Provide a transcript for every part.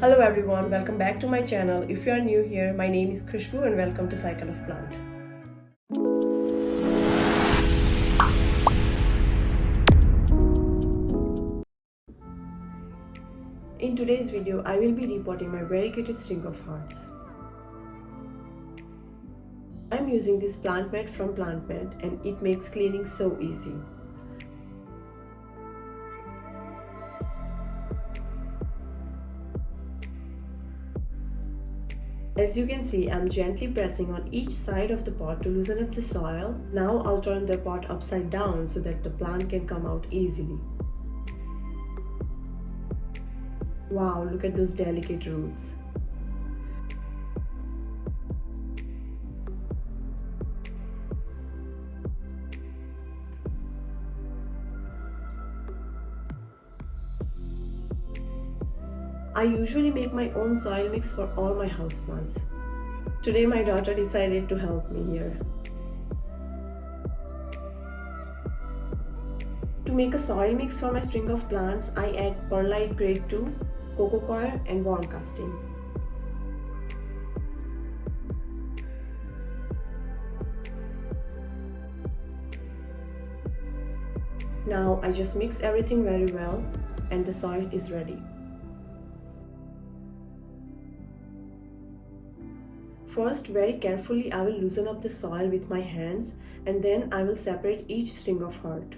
Hello everyone, welcome back to my channel. If you are new here, my name is Khushbu and welcome to Cycle of Plant. In today's video, I will be repotting my variegated string of hearts. I am using this plant mat from Plant Mat and it makes cleaning so easy. As you can see, I am gently pressing on each side of the pot to loosen up the soil. Now I'll turn the pot upside down so that the plant can come out easily. Wow, look at those delicate roots. I usually make my own soil mix for all my houseplants. Today my daughter decided to help me here. To make a soil mix for my string of plants, I add perlite grade 2, coco coir and worm casting. Now I just mix everything very well and the soil is ready. First, very carefully I will loosen up the soil with my hands and then I will separate each string of heart.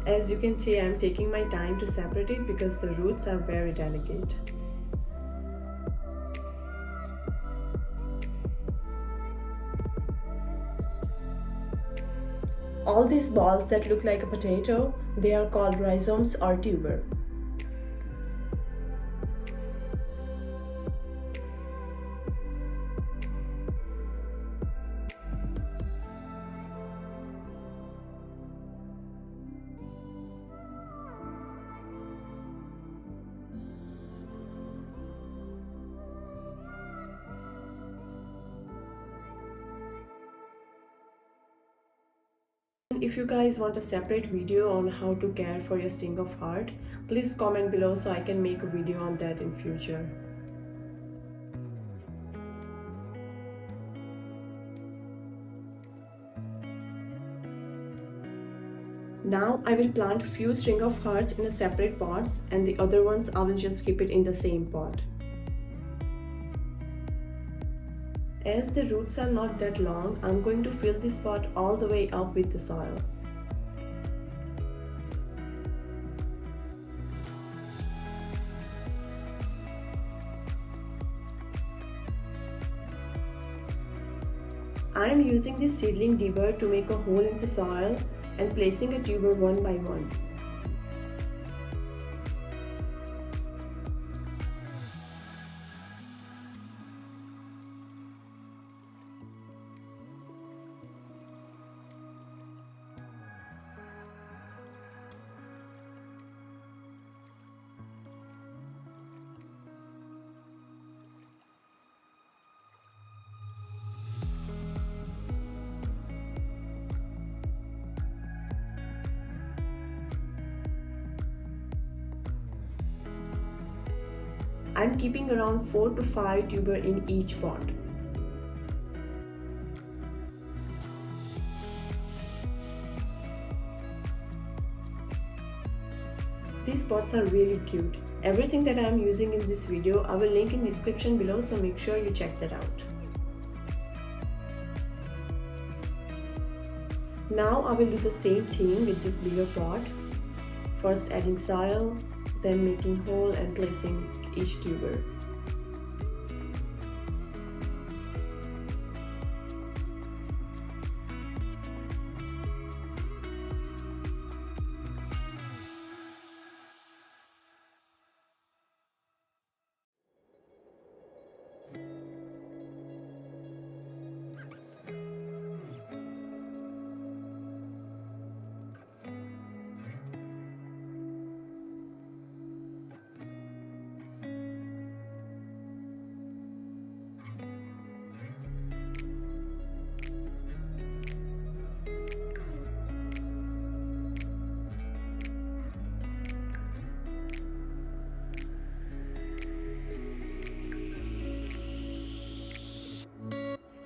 As you can see, I am taking my time to separate it because the roots are very delicate. All these balls that look like a potato, they are called rhizomes or tuber. If you guys want a separate video on how to care for your string of heart, please comment below so I can make a video on that in future. Now I will plant few string of hearts in a separate pots and the other ones I will just keep it in the same pot. As the roots are not that long, I'm going to fill this pot all the way up with the soil. I am using this seedling dibber to make a hole in the soil and placing a tuber one by one. I'm keeping around 4 to 5 tuber in each pot. These pots are really cute. Everything that I am using in this video I will link in description below, so make sure you check that out. Now I will do the same thing with this bigger pot. First adding soil, then making hole and placing each tuber.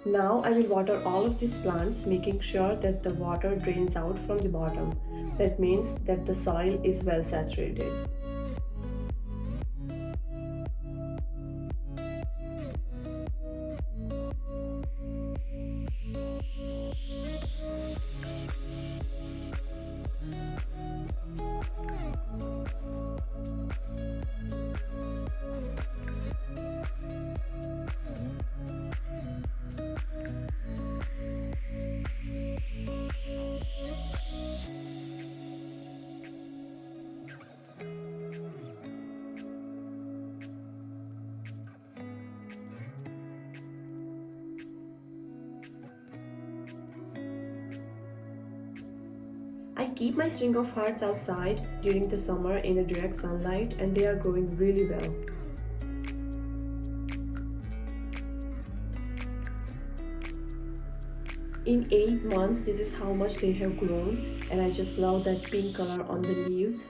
Now I will water all of these plants, making sure that the water drains out from the bottom. That means that the soil is well saturated. I keep my string of hearts outside during the summer in a direct sunlight, and they are growing really well. In 8 months, this is how much they have grown, and I just love that pink color on the leaves.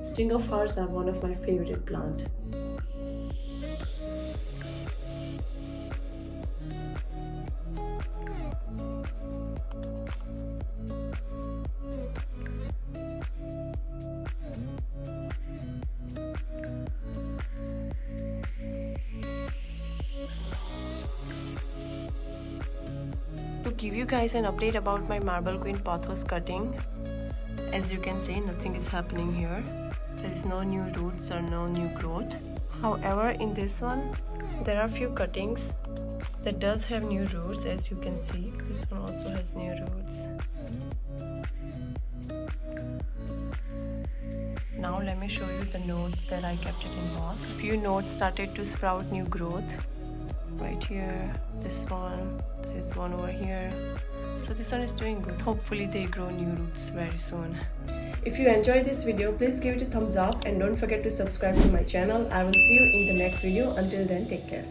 String of hearts are one of my favorite plants. To give you guys an update about my marble queen pothos cutting, as you can see, nothing is happening here. There is no new roots or no new growth. However, in this one, there are few cuttings that does have new roots, as you can see. This one also has new roots. Now let me show you the nodes that I kept it in moss. Few nodes started to sprout new growth. Right here, this one, there is one over here. So this one is doing good. Hopefully they grow new roots very soon. If you enjoyed this video, please give it a thumbs up and don't forget to subscribe to my channel. I will see you in the next video. Until then, take care.